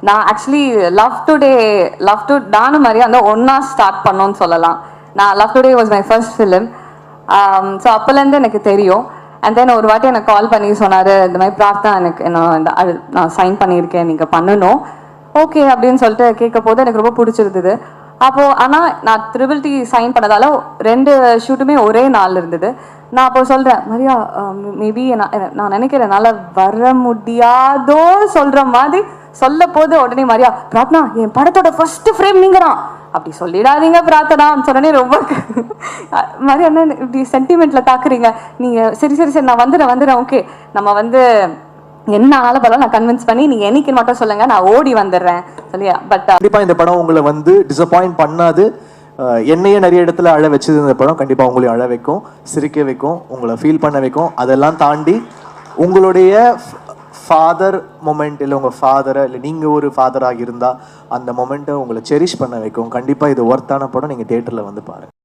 நான் actually love to நானும் மாதிரி அந்த ஒன்றா ஸ்டார்ட் பண்ணோன்னு சொல்லலாம். நான் love today was my first film. So அப்போலேருந்து எனக்கு தெரியும். அண்ட் தென் ஒரு வாட்டி எனக்கு கால் பண்ணி சொன்னார், இந்த மாதிரி பிரார்த்தனா எனக்கு நான் சைன் பண்ணியிருக்கேன், நீங்கள் பண்ணணும். ஓகே அப்படின்னு சொல்லிட்டு கேட்க போது எனக்கு ரொம்ப பிடிச்சிருந்தது. அப்போது ஆனால் நான் ட்ரிபிள் சைன் பண்ணதால 2 ஷூட்டுமே ஒரே நாள் இருந்தது. நான் அப்போ சொல்கிறேன், மரியா மேபி நான் நினைக்கிறேன் என்னால் வர முடியாதோ சொல்கிற மாதிரி சொல்ல போது உடனே மரியா, பிரார்த்தனா என் படத்தோட ஃபர்ஸ்ட் ஃப்ரேம் நீங்கள் தான், அப்படி சொல்லிடாதீங்க பிரார்த்தனா சொன்னே. ரொம்ப மாதிரி என்ன இப்படி சென்டிமெண்ட்டில் தாக்குறீங்க நீங்கள், சரி சரி சரி நான் வந்துடுறேன் ஓகே நம்ம வந்து என்ன ஆனாலும் பரவாயில்ல, நான் கன்வின்ஸ் பண்ணி நீங்க என்னைக்கு மட்டும் சொல்லுங்க, நான் ஓடி வந்துடுறேன் சொல்லியா. பட் கண்டிப்பா இந்த படம் உங்களை வந்து டிசப்பாயிண்ட் பண்ணாது. என்னையே நிறைய இடத்துல அழ வச்சது இந்த படம். கண்டிப்பா உங்களையும் அழ வைக்கும், சிரிக்க வைக்கும், உங்களை ஃபீல் பண்ண வைக்கும். அதெல்லாம் தாண்டி உங்களுடைய ஃபாதர் மொமெண்ட், இல்லை உங்கள் ஃபாதரை, இல்லை நீங்கள் ஒரு ஃபாதராக இருந்தால் அந்த மொமெண்ட்டை உங்களை செரிஷ் பண்ண வைக்கும். கண்டிப்பாக இது ஒர்த்தான படம். நீங்கள் தியேட்டரில் வந்து பாருங்கள்.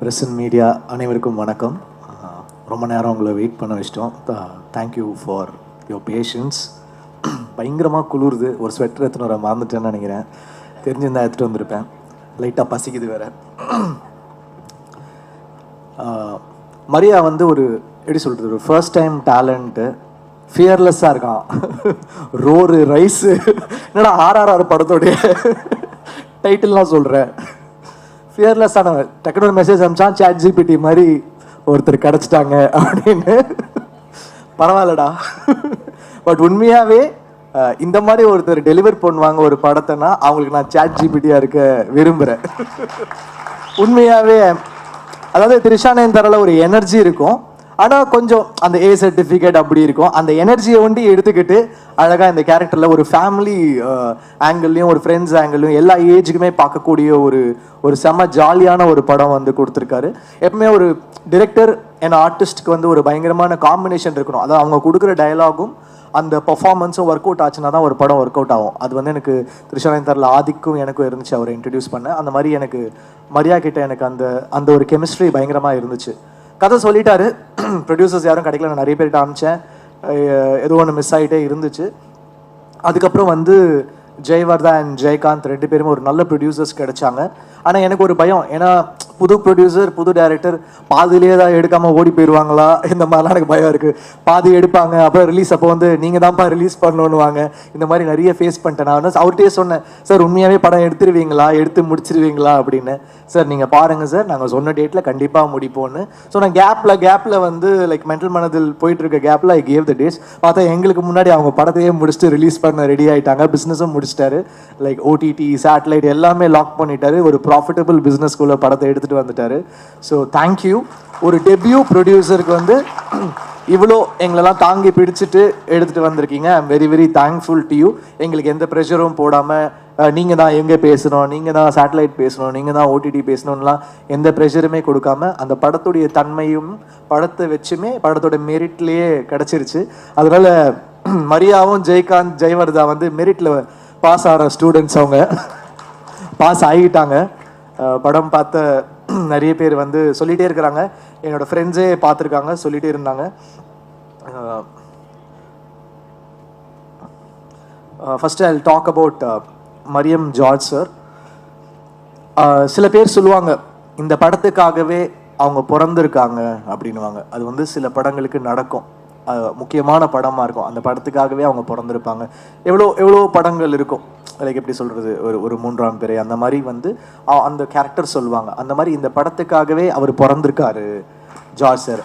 பிரசன்ட் மீடியா அனைவருக்கும் வணக்கம். ரொம்ப நேரம் உங்களை வெயிட் பண்ண வச்சிட்டோம். Thank you for your patience. பயங்கரமாக குளிருது. ஒரு ஸ்வெட்டர் எடுத்துன்னு வர மறந்துட்டேன்னு நினைக்கிறேன். தெரிஞ்சிருந்தா எடுத்துகிட்டு வந்திருப்பேன். லைட்டாக பசிக்குது வேறு. மரியா வந்து ஒரு எப்படி சொல்கிறது, ஒரு ஃபர்ஸ்ட் டைம் டேலண்ட்டு. ஃபியர்லெஸ்ஸாக இருக்கான். ரோரு ரைஸு என்னடா RRR படத்தோடைய டைட்டில்லாம் சொல்கிறேன். ஃபியர்லெஸ்ஸான டக்குனு ஒரு மெசேஜ் அனுப்பிச்சான், சாட் ஜிபிடி மாதிரி ஒருத்தர் கிடச்சிட்டாங்க அப்படின்னு. பரவாயில்லடா. பட் உண்மையாகவே இந்த மாதிரி ஒருத்தர் டெலிவர் பண்ணுவாங்க ஒரு படத்தைனா அவங்களுக்கு நான் சாட் ஜிபிடியாக இருக்க விரும்புகிறேன். உண்மையாகவே அதாவது திரிஷானேன் தரல ஒரு எனர்ஜி இருக்கும். ஆனால் கொஞ்சம் அந்த A சர்டிஃபிகேட் அப்படி இருக்கும். அந்த எனர்ஜியை ஒண்டி எடுத்துக்கிட்டு அழகாக இந்த கேரக்டரில் ஒரு ஃபேமிலி ஆங்கிள்லையும் ஒரு ஃப்ரெண்ட்ஸ் ஆங்கிள்லையும் எல்லா ஏஜுக்குமே பார்க்கக்கூடிய ஒரு செம்ம ஜாலியான ஒரு படம் வந்து கொடுத்துருக்காரு. எப்பவுமே ஒரு டிரெக்டர் அண்ட் ஆர்டிஸ்ட்க்கு வந்து ஒரு பயங்கரமான காம்பினேஷன் இருக்கணும். அதாவது அவங்க கொடுக்குற டயலாகும் அந்த பர்ஃபார்மன்ஸும் ஒர்க் அவுட் ஆச்சுன்னா தான் ஒரு படம் ஒர்க் அவுட் ஆகும். அது வந்து எனக்கு திரிஷானேன் தரல ஆதிக்கும் எனக்கும் இருந்துச்சு. அவரை இன்ட்ரடியூஸ் பண்ண அந்த மாதிரி எனக்கு மரியா கிட்ட எனக்கு அந்த ஒரு கெமிஸ்ட்ரி பயங்கரமாக இருந்துச்சு. கதை சொல்லிட்டாரு. ப்ரொடியூசர்ஸ் யாரும் கிடைக்கல. நான் நிறைய பேர்கிட்ட அனுப்பிச்சேன். ஏதோ ஒன்று மிஸ் ஆகிட்டே இருந்துச்சு. அதுக்கப்புறம் வந்து ஜெயவர்தா அண்ட் ஜெயகாந்த் 2 பேருமே ஒரு நல்ல ப்ரொடியூசர்ஸ் கிடைச்சாங்க. ஆனால் எனக்கு ஒரு பயம், ஏன்னா புது ப்ரொடியூசர் புது டைரக்டர் பாதியிலே தான் எடுக்காமல் ஓடி போயிடுவாங்களா, இந்த மாதிரிலாம் எனக்கு பயம் இருக்குது. பாதி எடுப்பாங்க, அப்புறம் ரிலீஸ் அப்போ வந்து நீங்கள் தான்ப்பா ரிலீஸ் பண்ணணுவாங்க. இந்த மாதிரி நிறைய ஃபேஸ் பண்ணிட்டேன். நான் வந்து அவர்கிட்டயே சொன்னேன், சார் உண்மையாகவே படம் எடுத்துருவீங்களா, எடுத்து முடிச்சிருவீங்களா அப்படின்னு. சார் நீங்கள் பாருங்கள் சார், நாங்கள் சொன்ன டேட்டில் கண்டிப்பாக முடிப்போன்னு. ஸோ நான் கேப்பில் வந்து லைக் மென்டல் மனதில் போயிட்டுருக்க கேப்பில் ஐ கேவ் த டேட்ஸ். பார்த்தா எங்களுக்கு முன்னாடி அவங்க படத்தையே முடிச்சுட்டு ரிலீஸ் பண்ண ரெடி ஆகிட்டாங்க. பிஸ்னஸும் முடிச்சிட்டாரு. லைக் OTT சேட்டலைட் எல்லாமே லாக் பண்ணிட்டாரு. ஒரு ப்ராஃபிட்டபிள் பிஸ்னஸ்குள்ளே படத்தை எடுத்துகிட்டு வந்துட்டாரு. So thank you. ஒரு டெபியூ ப்ரொடியூசருக்கு வந்து இவ்வளோ எங்களெல்லாம் தாங்கி பிடிச்சிட்டு எடுத்துகிட்டு வந்திருக்கீங்க. I am very very thankful to you. எங்களுக்கு எந்த ப்ரெஷரும் போடாமல் நீங்கள் தான் எங்கே பேசணும், நீங்கள் தான் சேட்டலைட் பேசணும், நீங்கள் தான் OTT பேசணும்லாம் எந்த ப்ரெஷருமே கொடுக்காம அந்த படத்துடைய தன்மையும் படத்தை வச்சுமே படத்தோட மெரிட்லேயே கிடச்சிருச்சு. அதனால் மரியாவும் ஜெயகாந்த் ஜெயவர்தா வந்து மெரிட்டில் பாஸ் ஆகிற ஸ்டூடெண்ட்ஸ். அவங்க பாஸ் ஆகிட்டாங்க. படம் பார்த்த நிறைய பேர் வந்து சொல்லிகிட்டே இருக்கிறாங்க. என்னோடய ஃப்ரெண்ட்ஸே பார்த்துருக்காங்க, சொல்லிகிட்டே இருந்தாங்க. First I will talk about Mariam George sir. சில பேர் சொல்லுவாங்க இந்த படத்துக்காகவே அவங்க பிறந்திருக்காங்க அப்படின்வாங்க. அது வந்து சில படங்களுக்கு நடக்கும். முக்கியமான படமாக இருக்கும், அந்த படத்துக்காகவே அவங்க பிறந்திருப்பாங்க. எவ்வளோ படங்கள் இருக்கும், லைக் எப்படி சொல்கிறது, ஒரு 3ஆம் பிறை அந்த மாதிரி வந்து அந்த கேரக்டர் சொல்லுவாங்க. அந்த மாதிரி இந்த படத்துக்காகவே அவர் பிறந்திருக்காரு ஜார்ஜ் சார்.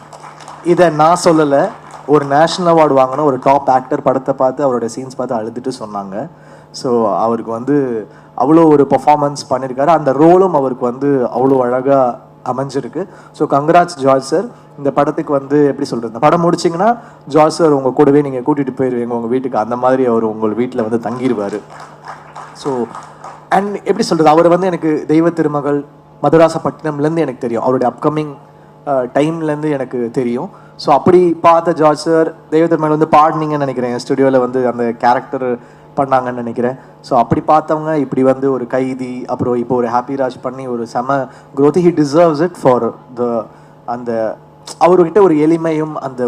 இதை நான் சொல்லலை. ஒரு நேஷ்னல் அவார்டு வாங்கின ஒரு டாப் ஆக்டர் படத்தை பார்த்து அவரோட சீன்ஸ் பார்த்து அழுதுட்டு சொன்னாங்க. ஸோ அவருக்கு வந்து அவ்வளோ ஒரு பர்ஃபார்மன்ஸ் பண்ணியிருக்காரு. அந்த ரோலும் அவருக்கு வந்து அவ்வளோ அழகாக அமைஞ்சிருக்கு. So congrats George sir. இந்த படத்துக்கு வந்து எப்படி சொல்கிறது, இந்த படம் முடிச்சிங்கன்னா ஜார்ஜ் சார் உங்கள் கூடவே நீங்கள் கூட்டிகிட்டு போயிடுவீங்க உங்கள் வீட்டுக்கு. அந்த மாதிரி அவர் உங்கள் வீட்டில் வந்து தங்கிடுவார். ஸோ அண்ட் எப்படி சொல்கிறது, அவர் வந்து எனக்கு தெய்வ திருமகள் மதுராசப்பட்டினம்லேருந்து எனக்கு தெரியும். அவருடைய அப்கமிங் டைம்லேருந்து எனக்கு தெரியும். ஸோ அப்படி பார்த்த ஜார்ஜ் சார் தெய்வ திருமகள் வந்து பாடினீங்கன்னு நினைக்கிறேன், ஸ்டுடியோவில் வந்து அந்த கேரக்டர் பண்ணாங்கன்னு நினைக்கிறேன். ஸோ அப்படி பார்த்தவங்க இப்படி வந்து ஒரு கைதி, அப்புறம் இப்போ ஒரு ஹாப்பி ராஜ் பண்ணி ஒரு செம growth. He deserves it for the அந்த அவர்கிட்ட ஒரு எளிமையும் அந்த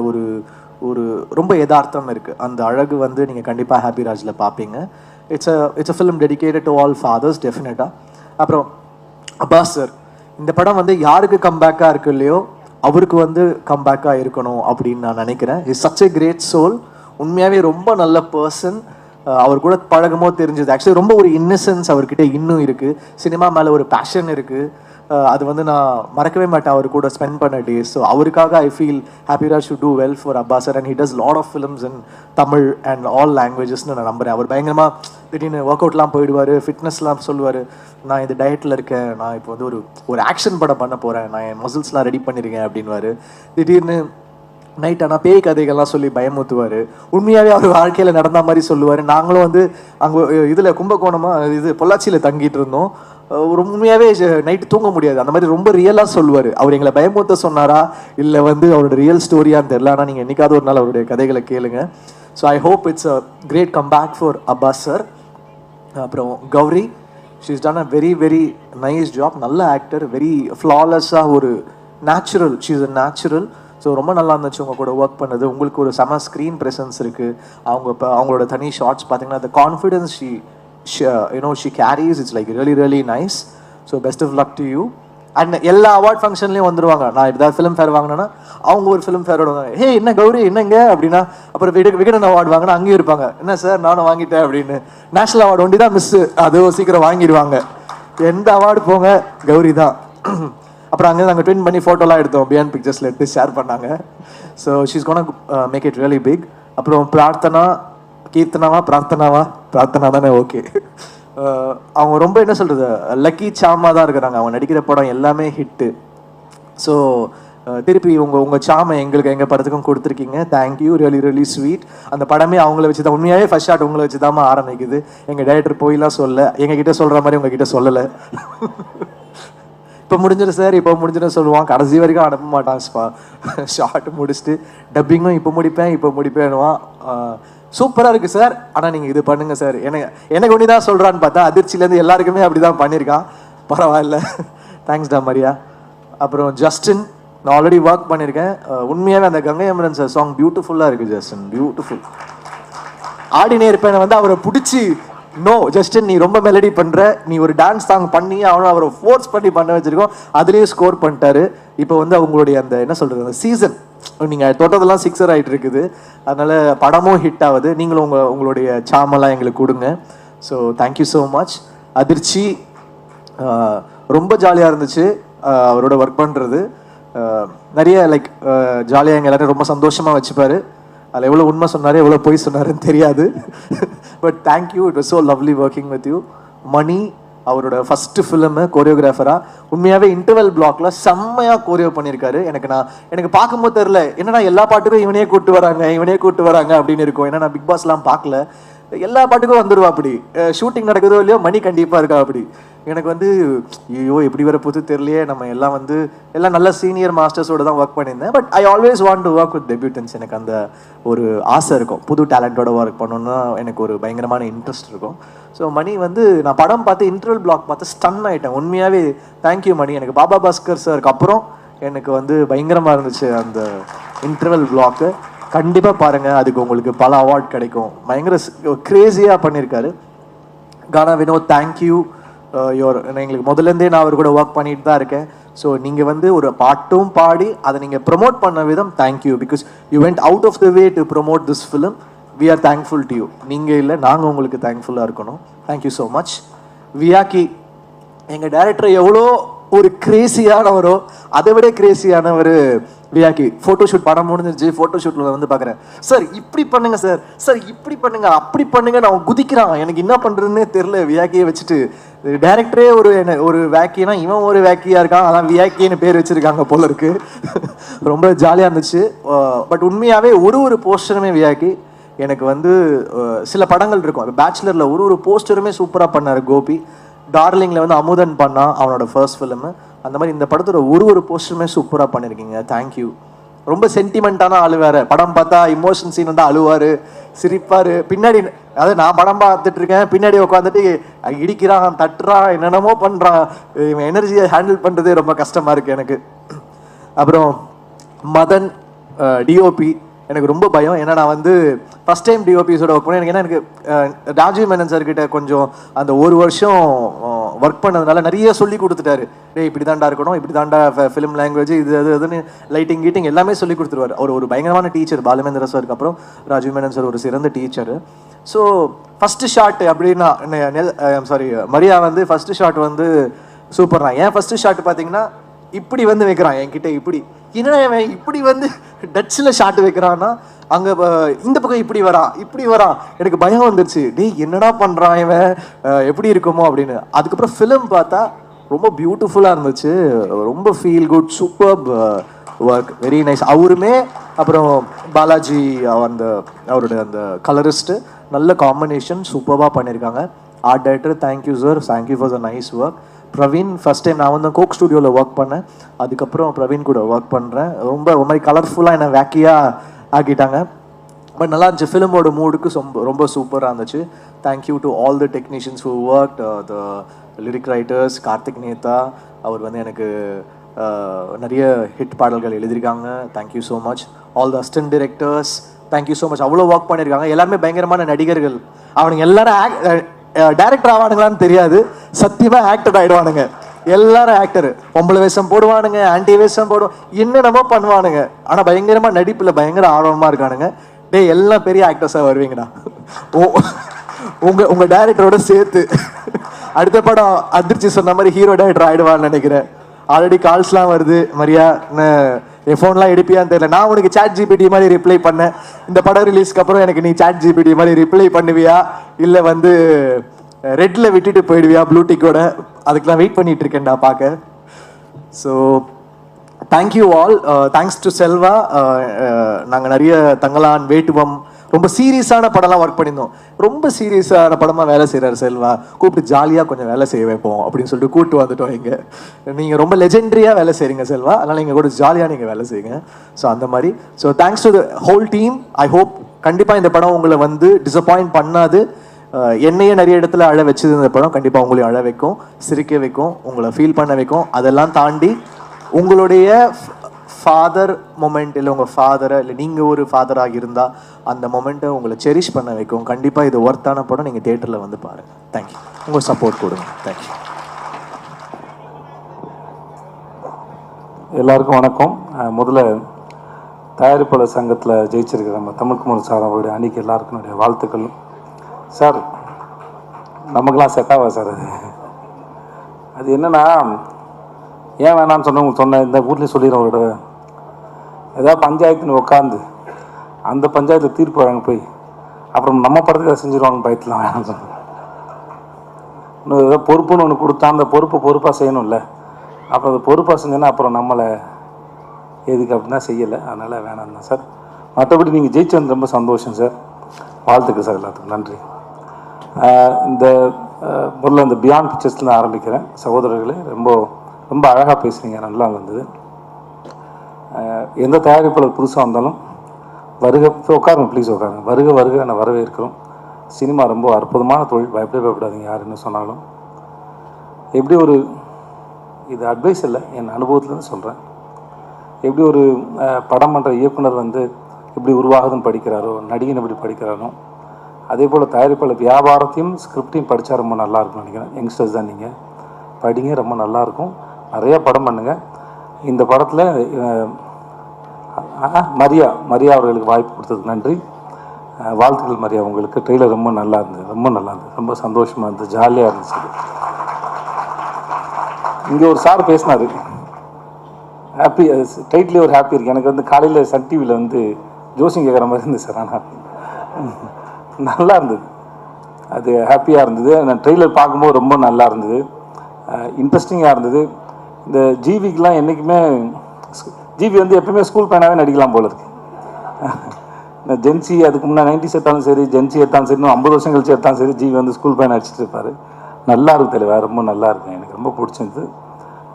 ஒரு ரொம்ப யதார்த்தம் இருக்குது. அந்த அழகு வந்து நீங்கள் கண்டிப்பாக ஹாப்பி ராஜில் பார்ப்பீங்க. It's a film dedicated to all fathers டெஃபினட்டாக. அப்புறம் அப்பாஸ் சார், இந்த படம் வந்து யாருக்கு கம்பேக்காக இருக்கு இல்லையோ அவருக்கு வந்து கம்பேக்காக இருக்கணும் அப்படின்னு நான் நினைக்கிறேன். Is such a great soul. உண்மையாகவே ரொம்ப நல்ல பர்சன். அவர் கூட பழகமோ தெரிஞ்சது. ஆக்சுவலி ரொம்ப ஒரு இன்னசென்ஸ் அவர்கிட்ட இன்னும் இருக்குது. சினிமா மேலே ஒரு பேஷன் இருக்குது. அது வந்து நான் மறக்கவே மாட்டேன் அவர் கூட ஸ்பெண்ட் பண்ண டேஸ். ஸோ அவருக்காக I feel happy Raj should do well for Abbas sir. And he does lot of films in Tamil and all லாங்குவேஜஸ்னு நான் நம்புகிறேன். அவர் பயங்கரமாக திடீர்னு ஒர்க் அவுட்லாம் போயிடுவார், ஃபிட்னஸ்லாம் சொல்லுவார். நான் இந்த டயட்டில் இருக்கேன், நான் இப்போ வந்து ஒரு ஆக்ஷன் படம் பண்ண போகிறேன், நான் என் மசில்ஸ்லாம் ரெடி பண்ணியிருக்கேன் அப்படின்வாரு. திடீர்னு நைட் ஆனால் பேய் கதைகள்லாம் சொல்லி பயமுத்துவார். உண்மையாகவே அவர் வாழ்க்கையில் நடந்த மாதிரி சொல்லுவார். நாங்களும் வந்து அங்கே இதில் கும்பகோணமாக பொள்ளாச்சியில் தங்கிட்டு இருந்தோம். உண்மையாகவே நைட்டு தூங்க முடியாது, அந்த மாதிரி ரொம்ப ரியலாக சொல்லுவார். அவர் எங்களை பயமுத்த சொன்னாரா இல்லை வந்து அவரோட ரியல் ஸ்டோரியான்னு தெரில. ஆனால் நீங்கள் என்னைக்காவது ஒரு நாள் அவருடைய கதைகளை கேளுங்க. So I hope it's a great comeback for Abbas sir. அப்புறம் Gowri, she's done a very very nice job. நல்ல ஆக்டர், வெரி ஃப்ளாலெஸ்ஸாக ஒரு natural, she's a natural. So ரொம்ப நல்லா இருந்துச்சு உங்கள் கூட ஒர்க் பண்ணது. உங்களுக்கு ஒரு செம ஸ்க்ரீன் ப்ரெசன்ஸ் இருக்குது. அவங்களோட தனி ஷார்ட்ஸ் பார்த்தீங்கன்னா the confidence she carries, it's like really really nice. So best of luck to you. And எல்லா அவார்ட் ஃபங்க்ஷன்லேயும் வந்துடுவாங்க. நான் இப்போதான் ஃபிலிம் ஃபேர் வாங்கினேன்னா அவங்க ஒரு ஃபிலிம் ஃபேரோட வாங்க, ஹே என்ன கௌரி என்னங்க அப்படின்னா, அப்புறம் விகடன் அவார்டு வாங்கினா அங்கேயும் இருப்பாங்க, என்ன சார் நானும் வாங்கிட்டேன் அப்படின்னு. நேஷனல் அவார்டு ஒண்டி தான் மிஸ்ஸு, அதுவும் சீக்கிரம் வாங்கிடுவாங்க. எந்த அவார்டு போங்க கௌரி தான். அப்புறம் அங்கே நாங்கள் ட்வின் பண்ணி ஃபோட்டோலாம் எடுத்தோம், பியாண்ட் பிக்சர்ஸில் எடுத்து ஷேர் பண்ணாங்க. So she's gonna make it really big. அப்புறம் பிரார்த்தனா தானே, ஓகே. அவங்க ரொம்ப என்ன சொல்கிறது, லக்கி சாமா தான் இருக்கிறாங்க. அவங்க நடிக்கிற படம் எல்லாமே ஹிட்டு. ஸோ திருப்பி உங்கள் சாமை எங்கள் படத்துக்கும் கொடுத்துருக்கீங்க. Thank you, really really sweet. அந்த படமே அவங்கள வச்சு தான், உண்மையாகவே ஃபர்ஸ்ட் ஷாட் உங்களை வச்சு தான் ஆரம்பிக்குது. எங்கள் டைரக்டர் போயெல்லாம் சொல்ல, எங்ககிட்ட சொல்கிற மாதிரி உங்ககிட்ட சொல்லலை. இப்போ முடிஞ்சிடும் சார், இப்போ முடிஞ்சிடும் சொல்லுவான், கடைசி வரைக்கும் அனுப்ப மாட்டான். ஷார்ட் முடிச்சுட்டு டப்பிங்கும் இப்போ முடிப்பேன்னுவான். சூப்பராக இருக்குது சார், ஆனால் நீங்கள் இது பண்ணுங்கள் சார், எனக்கு ஒன்று தான் சொல்கிறான்னு பார்த்தா அதிர்ச்சியிலேருந்து எல்லாருக்குமே அப்படி தான் பண்ணியிருக்கான். பரவாயில்ல, தேங்க்ஸ் டா மரியா. அப்புறம் ஜஸ்டின், நான் ஆல்ரெடி ஒர்க் பண்ணியிருக்கேன். உண்மையாகவே அந்த கங்கை அமரன் சார் சாங் பியூட்டிஃபுல்லாக இருக்குது ஜஸ்டின், பியூட்டிஃபுல். ஆடினே இருப்பேன் வந்து அவரை பிடிச்சி, நோ ஜஸ்டின் நீ ரொம்ப மெலடி பண்ணுற, நீ ஒரு டான்ஸ் சாங் பண்ணி அவரை ஃபோர்ஸ் பண்ணி பண்ண வச்சுருக்கோம், அதுலேயும் ஸ்கோர் பண்ணிட்டாரு. இப்போ வந்து அவங்களுடைய அந்த என்ன சொல்கிறது, அந்த சீசன் நீங்கள் தொட்டதெல்லாம் சிக்ஸர் ஆகிட்டு இருக்குது. அதனால் படமும் ஹிட் ஆகுது. நீங்களும் உங்களுடைய சாமெல்லாம் எங்களுக்கு கொடுங்க. So thank you so much. அதிர்ச்சி, ரொம்ப ஜாலியாக இருந்துச்சு அவரோட ஒர்க் பண்ணுறது. நிறைய லைக் ஜாலியாக எங்கள் எல்லாரும் ரொம்ப சந்தோஷமாக வச்சுப்பார். அதில் எவ்வளோ உண்மை சொன்னார் எவ்வளோ பொய் சொன்னாருன்னு தெரியாது. But thank you, it was so lovely working with you. Mani, அவரோட ஃபஸ்ட்டு ஃபிலிமு கோரியோகிராஃபராக உண்மையாகவே இன்டர்வல் பிளாக்ல செம்மையாக கோரியோ பண்ணியிருக்காரு. எனக்கு பார்க்கும்போது தெரில, என்னன்னா எல்லா பாட்டுக்கும் இவனே கூப்பிட்டு வராங்க அப்படின்னு இருக்கும். ஏன்னா நான் பிக் பாஸ்லாம் பார்க்கல, எல்லா பாட்டுக்கும் வந்துடுவா அப்படி. ஷூட்டிங் நடக்குதோ இல்லையோ மணி கண்டிப்பாக இருக்கா அப்படி. எனக்கு வந்து ஐயோ எப்படி வர போது தெரியலையே, நம்ம எல்லாம் நல்ல சீனியர் மாஸ்டர்ஸோடு தான் ஒர்க் பண்ணியிருந்தேன். But I always want to work with debutants. எனக்கு அந்த ஒரு ஆசை இருக்கும், புது டேலண்டோட ஒர்க் பண்ணணுன்னா எனக்கு ஒரு பயங்கரமான இன்ட்ரெஸ்ட் இருக்கும். ஸோ மணி வந்து நான் படம் பார்த்து இன்டர்வல் பிளாக் பார்த்து ஸ்டன் ஆகிட்டேன். உண்மையாகவே தேங்க்யூ மணி. எனக்கு பாபா பாஸ்கர் சாருக்கு அப்புறம் எனக்கு வந்து பயங்கரமாக இருந்துச்சு அந்த இன்டர்வல் பிளாக்கு. கண்டிப்பாக பாருங்கள், அதுக்கு உங்களுக்கு பல அவார்ட் கிடைக்கும். பயங்கர க்ரேஸியாக பண்ணியிருக்காரு. கானா வினோத், தேங்க்யூ. எங்களுக்கு முதலேருந்தே நான் அவர் கூட ஒர்க் பண்ணிட்டு தான் இருக்கேன். ஸோ நீங்கள் வந்து ஒரு பாட்டும் பாடி அதை நீங்கள் ப்ரொமோட் பண்ண விதம் thank you. Because you went out of the way to promote this film. We are thankful to you. நீங்கள் இல்லை, நாங்கள் உங்களுக்கு தேங்க்ஃபுல்லாக இருக்கணும். Thank you so much. வியாக்கி, எங்கள் டைரக்டர் எவ்வளோ ஒரு கிரேசியானவரோ அதை விட கிரேசியானவர் வியாக்கி. ஃபோட்டோஷூட் படம் முடிஞ்சிருச்சு, ஃபோட்டோஷூட்டில் வந்து பார்க்குறேன், சார் இப்படி பண்ணுங்க சார் இப்படி பண்ணுங்க அப்படி பண்ணுங்க, நான் குதிக்கிறான், எனக்கு என்ன பண்ணுறதுன்னே தெரில. வியாக்கியை வச்சுட்டு டைரக்டரே ஒரு வேக்கினா இவன் ஒரு வேக்கியாக இருக்கான், அதான் வியாக்கின்னு பேர் வச்சுருக்காங்க போல இருக்கு. ரொம்ப ஜாலியாக இருந்துச்சு. பட் உண்மையாகவே ஒரு போஸ்டருமே வியாக்கி எனக்கு வந்து சில படங்கள் இருக்கும், பேச்சுலரில் ஒரு போஸ்டருமே சூப்பராக பண்ணார் கோபி. டார்லிங்கில் வந்து அமுதன் பண்ணான் அவனோட ஃபர்ஸ்ட் ஃபிலிமு. அந்த மாதிரி இந்த படத்தோட ஒரு போஸ்டருமே சூப்பராக பண்ணியிருக்கீங்க. தேங்க்யூ. ரொம்ப சென்டிமெண்ட்டான ஆளு வேறு. படம் பார்த்தா இமோஷன் சீன் வந்து அழுவார், சிரிப்பார். பின்னாடி அதாவது நான் படம் பார்த்துட்டு இருக்கேன், பின்னாடி உட்காந்துட்டு இடிக்கிறான், தட்டுறான், என்னென்னமோ பண்ணுறான். இவன் எனர்ஜியை ஹேண்டில் பண்ணுறதே ரொம்ப கஷ்டமாக இருக்குது எனக்கு. அப்புறம் மதன், டிஓபி, எனக்கு ரொம்ப பயம். ஏன்னா நான் வந்து ஃபஸ்ட் டைம் டிஓபிஸோட ஒர்க் பண்ணேன். எனக்கு எனக்கு ராஜீவ் மேனன் சார்கிட்ட கொஞ்சம் அந்த ஒரு வருஷம் ஒர்க் பண்ணதுனால நிறைய சொல்லி கொடுத்துட்டாரு. டே இப்படி தாண்டா இருக்கணும், இப்படி தாண்டா ஃபிலிம் லாங்குவேஜ், இது அதுன்னு லைட்டிங் கீட்டிங் எல்லாமே சொல்லி கொடுத்துருவார். அவர் ஒரு பயங்கரமான டீச்சர். பாலுமேந்திர சாருக்கு அப்புறம் ராஜீவ் மேனன் சார் ஒரு சிறந்த டீச்சர். ஸோ ஃபஸ்ட்டு ஷாட் அப்படின்னா சாரி மரியா வந்து ஃபஸ்ட்டு ஷாட் வந்து சூப்பர் தான். ஏன் ஃபஸ்ட்டு ஷாட் பார்த்தீங்கன்னா இப்படி வந்து வைக்கிறான் என்கிட்ட. என்னடா இவன் இப்படி வந்து டச்சில் ஷாட் வைக்கிறான்னா அங்கே இந்த பக்கம் இப்படி வரான். எனக்கு பயம் வந்துருச்சு. டேய் என்னடா பண்ணுறான் இவன், எப்படி இருக்குமோ அப்படின்னு. அதுக்கப்புறம் ஃபிலிம் பார்த்தா ரொம்ப பியூட்டிஃபுல்லாக இருந்துச்சு. ரொம்ப feel good, super work, very nice. அவருமே அப்புறம் பாலாஜி அவருடைய அந்த கலரிஸ்ட்டு நல்ல காம்பினேஷன், சூப்பராக பண்ணியிருக்காங்க. Art director thank you sir, thank you for the nice work. Praveen first time நான் வந்து கோக் ஸ்டுடியோவில் ஒர்க் பண்ணேன். அதுக்கப்புறம் பிரவீன் கூட ஒர்க் பண்ணுறேன். ரொம்ப ஒரு மாதிரி கலர்ஃபுல்லாக என்னை வேக்கியாக ஆக்கிட்டாங்க. பட் நல்லா இருந்துச்சு. ஃபிலிமோட மூடுக்கு ரொம்ப சூப்பராக இருந்துச்சு. Thank you to all the technicians who work, the lyric writers. Karthik Netha அவர் வந்து எனக்கு நிறைய ஹிட் பாடல்கள் எழுதியிருக்காங்க. Thank you so much. All the assistant directors thank you so much. அவ்வளோ ஒர்க் பண்ணியிருக்காங்க. எல்லாருமே பயங்கரமான நடிகர்கள். அவனுங்க எல்லாரும் டைரக்டர் ஆவானுங்களான்னு தெரியாது, சத்தியமாக ஆக்டர் ஆகிடுவானுங்க. எல்லாரும் ஆக்டரு. பொம்பளை வேஷம் போடுவானுங்க, ஆன்டி வேஷம் போடுவான், என்னென்னமோ பண்ணுவானுங்க. ஆனால் பயங்கரமாக நடிப்பில் பயங்கர ஆர்வமாக இருக்கானுங்க. எல்லாம் பெரிய ஆக்டர்ஸாக வருவீங்கடா உங்கள் டைரக்டரோட சேர்த்து. அடுத்த படம் அதிர்ச்சி சொன்ன மாதிரி ஹீரோ டைரக்டர் ஆகிடுவான்னு நினைக்கிறேன். ஆல்ரெடி கால்ஸ்லாம் வருது. மரியா என் ஃபோன்லாம் எடுப்பியான்னு தெரியல. நான் உனக்கு சாட் ஜிபிடி மாதிரி ரிப்ளை பண்ணேன். இந்த படம் ரிலீஸ்க்கு அப்புறம் எனக்கு நீ சாட் ஜிபிடி மாதிரி ரிப்ளை பண்ணுவியா, இல்லை வந்து ரெட்டில் விட்டுட்டு போயிடுவியா ப்ளூடிக்கோட? அதுக்கெலாம் வெயிட் பண்ணிட்டு இருக்கேன்டா பார்க்க. So thank you all. Thanks to Selva. நாங்கள் நிறைய தங்கலான், வேட்டுவம், ரொம்ப சீரியஸான படம்லாம் ஒர்க் பண்ணியிருந்தோம். ரொம்ப சீரியஸான படமாக வேலை செய்கிறார் செல்வா. கூப்பிட்டு ஜாலியாக கொஞ்சம் வேலை செய்ய வைப்போம் அப்படின்னு சொல்லிட்டு கூப்பிட்டு வந்துட்டோம். இங்கே நீங்கள் ரொம்ப லெஜெண்டரியாக வேலை செய்கிறீங்க செல்வா, அதனால் நீங்கள் கூட ஜாலியாக நீங்கள் வேலை செய்யுங்க. ஸோ அந்த மாதிரி. So thanks to the whole team. I hope கண்டிப்பாக இந்த படம் உங்களை வந்து டிசப்பாயிண்ட் பண்ணாது. என்னையே நிறைய இடத்துல அழ வச்சது இந்த படம். கண்டிப்பாக உங்களையும் அழ வைக்கும், சிரிக்க வைக்கும், உங்களை ஃபீல் பண்ண வைக்கும். அதெல்லாம் தாண்டி உங்களுடைய ஃபாதர் மொமெண்ட், இல்லை உங்கள் ஃபாதரை, இல்லை நீங்கள் ஒரு ஃபாதராக இருந்தால் அந்த மொமெண்ட்டை உங்களை செரிஷ் பண்ண வைக்கும். கண்டிப்பாக இது ஒர்த்தான படம். நீங்கள் தியேட்டரில் வந்து பாருங்கள். தேங்க்யூ. உங்கள் சப்போர்ட் கொடுங்க. தேங்க்யூ. எல்லாருக்கும் வணக்கம். முதல்ல தயாரிப்பாளர் சங்கத்தில் ஜெயிச்சிருக்கிற நம்ம தமிழ்குமார் சார் அவருடைய அணிக்கு எல்லாருக்கும் என்னுடைய வாழ்த்துக்கள். சார் நமக்கெல்லாம் செட் ஆகா சார். அது என்னென்னா, ஏன் வேணான்னு சொன்னேன். இந்த ஊர்லேயும் சொல்லிடுறேன் ஒரு தடவை. ஏதாவது பஞ்சாயத்துன்னு உட்காந்து அந்த பஞ்சாயத்தில் தீர்ப்பு வழங்க போய் அப்புறம் நம்ம படத்துக்கு செஞ்சுருவாங்க பயத்தில் வேணாம்னு சொன்னேன். இன்னும் ஏதாவது பொறுப்புன்னு ஒன்று கொடுத்தா அந்த பொறுப்பாக செய்யணும்ல. அப்புறம் அது பொறுப்பாக செஞ்சோன்னா அப்புறம் நம்மளை எதுக்கு அப்படின்னா செய்யலை. அதனால் வேணாம் தான் சார். மற்றபடி நீங்கள் ஜெயிச்சு வந்து ரொம்ப சந்தோஷம் சார். வாழ்த்துக்கள் சார். எல்லாத்துக்கும் நன்றி. இந்த முதல்ல இந்த பியாண்ட் பிக்சர்ஸ்லாம் ஆரம்பிக்கிறேன். சகோதரர்களே, ரொம்ப அழகாக பேசுகிறீங்க, நல்லா வந்தது. எந்த தயாரிப்பாளர் புதுசாக வந்தாலும் வருக, உட்காருங்க ப்ளீஸ் உட்காருங்க. வருக நான் வரவேற்கிறோம். சினிமா ரொம்ப அற்புதமான தொழில், பயப்படாதீங்க யார் என்ன சொன்னாலும். எப்படி ஒரு இது அட்வைஸ் இல்லை, என் அனுபவத்துலேருந்து சொல்கிறேன். எப்படி ஒரு படம் பண்ணுற இயக்குனர் வந்து எப்படி உருவாகுதுன்னு படிக்கிறாரோ, நடிகன் எப்படி படிக்கிறாரோ, அதே போல் தயாரிப்பாளர் வியாபாரத்தையும் ஸ்கிரிப்டையும் படித்தா ரொம்ப நல்லாயிருக்கும்னு நினைக்கிறேன். யங்ஸ்டர்ஸ் தான் நீங்கள், படிங்க, ரொம்ப நல்லாயிருக்கும். நிறையா படம் பண்ணுங்கள். இந்த படத்தில் மரியா அவர்களுக்கு வாய்ப்பு கொடுத்ததுக்கு நன்றி. வாழ்த்துக்கள் மரியா உங்களுக்கு. ட்ரெய்லர் ரொம்ப நல்லா இருந்தது, ரொம்ப சந்தோஷமாக இருந்தது, ஜாலியாக இருந்துச்சு. இங்கே ஒரு சார் பேசினார், ஹாப்பி டைட்டிலே ஒரு ஹாப்பி இருக்குது. எனக்கு வந்து காலையில் சன் டிவியில் வந்து ஜோசியம் கேட்குற மாதிரி இருந்தது சார். ஆனால் நல்லா இருந்தது, அது ஹாப்பியாக இருந்தது. நான் ட்ரெய்லர் பார்க்கும்போது ரொம்ப நல்லா இருந்தது, இன்ட்ரெஸ்டிங்காக இருந்தது. இந்த ஜிவிக்கெலாம் என்றைக்குமே ஜிவி வந்து எப்பவுமே ஸ்கூல் பையனாகவே நடிக்கலாம் போல இருக்கு. ஜென்சி அதுக்கு முன்னே 90s எடுத்தாலும் சரி, ஜென்சி எடுத்தாலும் சரி, இன்னும் 50 வருஷம் கழிச்சு எடுத்தாலும் சரி, ஜிவி வந்து ஸ்கூல் பையன் நடிச்சிட்டு இருப்பார். நல்லா இருக்கு தெளிவா, ரொம்ப நல்லா இருக்கு. எனக்கு ரொம்ப பிடிச்சிருந்தது.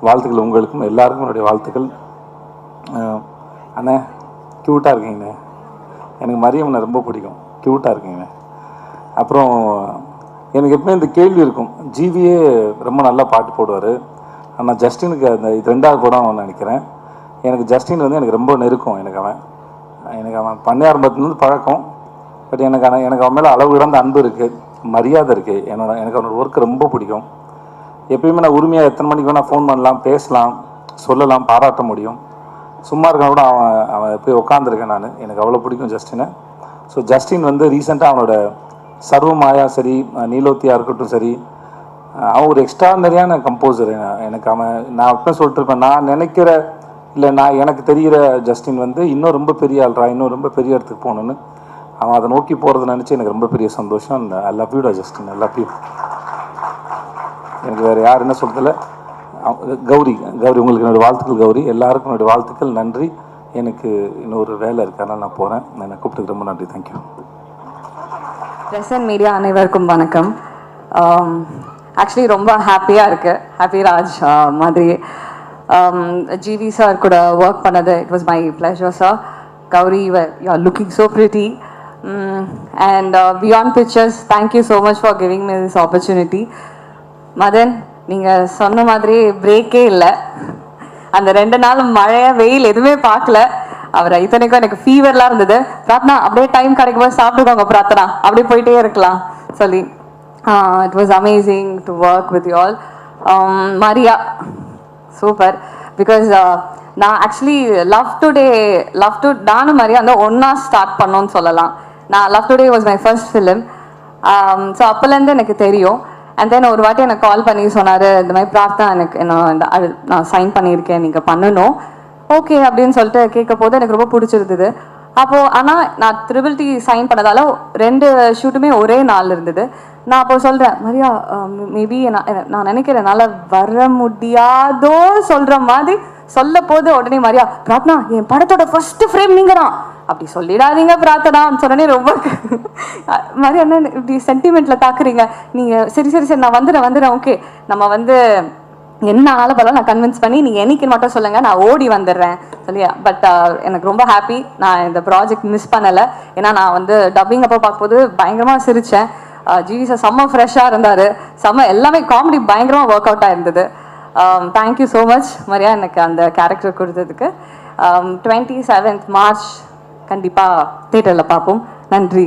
வாழ்த்துக்கள் உங்களுக்கும் எல்லாருக்கும் என்னுடைய வாழ்த்துக்கள். அண்ணே க்யூட்டாக இருக்கீங்கண்ணே. எனக்கு மரியம்மனை ரொம்ப பிடிக்கும், க்யூட்டாக இருக்கீங்கண்ணே. அப்புறம் எனக்கு எப்பவுமே இந்த கேள்வி இருக்கும், ஜிவியே ரொம்ப நல்லா பாட்டு போடுவார். ஆனால் ஜஸ்டினுக்கு அந்த இது 2வது படம் நினைக்கிறேன். எனக்கு ஜஸ்டின் வந்து எனக்கு ரொம்ப நெருக்கம். எனக்கு அவன் எனக்கு அவன் பண்ண ஆரம்பத்துலேருந்து பழக்கம். பட் எனக்கு அவன் மேலே அளவு கடந்த அன்பு இருக்குது, மரியாதை இருக்குது. எனக்கு அவனோட ஒர்க்கு ரொம்ப பிடிக்கும். எப்பயுமே நான் உரிமையாக எத்தனை மணிக்கு வேணால் ஃபோன் பண்ணலாம், பேசலாம், சொல்லலாம், பாராட்ட முடியும். சும்மா இருக்க கூட அவன் போய் உட்காந்துருக்கேன் நான். எனக்கு அவ்வளோ பிடிக்கும் ஜஸ்டினை. ஸோ ஜஸ்டின் வந்து ரீசெண்டாக அவனோட சர்வமாயா சரி, நீலோத்தியா இருக்கட்டும் சரி, அவன் ஒரு எக்ஸ்ட்ரானரியான கம்போசர். எனக்கு நான் அப்போ சொல்லிட்டுருப்பேன், நான் நினைக்கிற இல்லை எனக்கு தெரிகிற ஜஸ்டின் வந்து இன்னும் ரொம்ப பெரிய ஆள்றா, இன்னும் ரொம்ப பெரிய இடத்துக்கு போகணுன்னு அவன் அதை நோக்கி போகிறத நினச்சி எனக்கு ரொம்ப பெரிய சந்தோஷம். ஐ லவ் யூடா ஜஸ்டின், ஐ லவ் யூ. எனக்கு வேறு யார் என்ன சொல்கிறதில்ல. கௌரி உங்களுக்கு என்னோடய வாழ்த்துக்கள். கௌரி, எல்லாருக்கும் என்னோடய வாழ்த்துக்கள், நன்றி. எனக்கு இன்னொரு வேலை இருக்கு, அதனால் நான் போகிறேன். என்னை கூப்பிட்டுக்கு ரொம்ப நன்றி. தேங்க்யூ. பிரசன்ட் மீடியா அனைவருக்கும் வணக்கம். ஆக்சுவலி ரொம்ப ஹாப்பியாக இருக்குது. ஹாப்பி ராஜ் மாதிரி ஜிவி சார் கூட ஒர்க் பண்ணது, it was my pleasure sir. Gauri, you are looking so pretty. And beyond pictures, thank you so much for giving me this opportunity. Madan, நீங்கள் சொன்ன மாதிரி பிரேக்கே இல்லை. அந்த 2 நாள் மழை வெயில் எதுவுமே பார்க்கல. அவர் இத்தனைக்கும் எனக்கு ஃபீவர்லாம் இருந்தது. பிரார்த்தனா அப்படியே டைம் கிடைக்கும்போது சாப்பிட்டுக்கோங்க பிரார்த்தனா, அப்படியே போயிட்டே இருக்கலாம் சொல்லி. It was amazing to work with you all. Maria super. Because நான் ஆக்சுவலி லவ் டு நானும் மரியா வந்து ஒன்றா ஸ்டார்ட் பண்ணோன்னு சொல்லலாம். நான் love today was my first film. So அப்போலேருந்து எனக்கு தெரியும். அண்ட் தென் ஒரு வாட்டி எனக்கு கால் பண்ணி சொன்னார், இந்த மாதிரி பிரார்த்தனா எனக்கு நான் சைன் பண்ணியிருக்கேன், நீங்கள் பண்ணணும். ஓகே அப்படின்னு சொல்லிட்டு கேட்க போது எனக்கு ரொம்ப பிடிச்சிருந்தது. அப்போது ஆனால் நான் ட்ரிபிள் டி சைன் பண்ணதால 2 ஷூட்டுமே ஒரே நாள் இருந்தது. நான் அப்போ சொல்கிறேன், மரியா மேபி நான் நினைக்கிறேன் என்னால் வர முடியாதோ சொல்கிற மாதிரி சொல்ல போது உடனே மரியா, பிரார்த்தனா என் படத்தோட ஃபர்ஸ்ட் ஃப்ரேம் நீங்கள் தான், அப்படி சொல்லிடாதீங்க பிரார்த்தனான்னு சொன்னே. ரொம்ப மரியா என்ன இப்படி சென்டிமெண்ட்டில் தாக்குறீங்க நீங்கள்? சரி நான் வந்துடுறேன். ஓகே, நம்ம வந்து என்ன ஆளப்பெல்லாம் நான் கன்வின்ஸ் பண்ணி நீங்கள் என்னைக்குன்னு மட்டும் சொல்லுங்கள், நான் ஓடி வந்துடுறேன் சொல்லியா. பட் எனக்கு ரொம்ப ஹாப்பி, நான் இந்த ப்ராஜெக்ட் மிஸ் பண்ணலை. ஏன்னா நான் வந்து டப்பிங் அப்போ பார்க்கும்போது பயங்கரமாக சிரித்தேன். ஜிவி சார் செம்ம ஃப்ரெஷ்ஷாக இருந்தார், எல்லாமே காமெடி பயங்கரமாக ஒர்க் அவுட்டாக இருந்தது. தேங்க்யூ ஸோ மச் மரியா எனக்கு அந்த கேரக்டர் கொடுத்ததுக்கு. 27th மார்ச் கண்டிப்பாக தியேட்டரில் பார்ப்போம். நன்றி.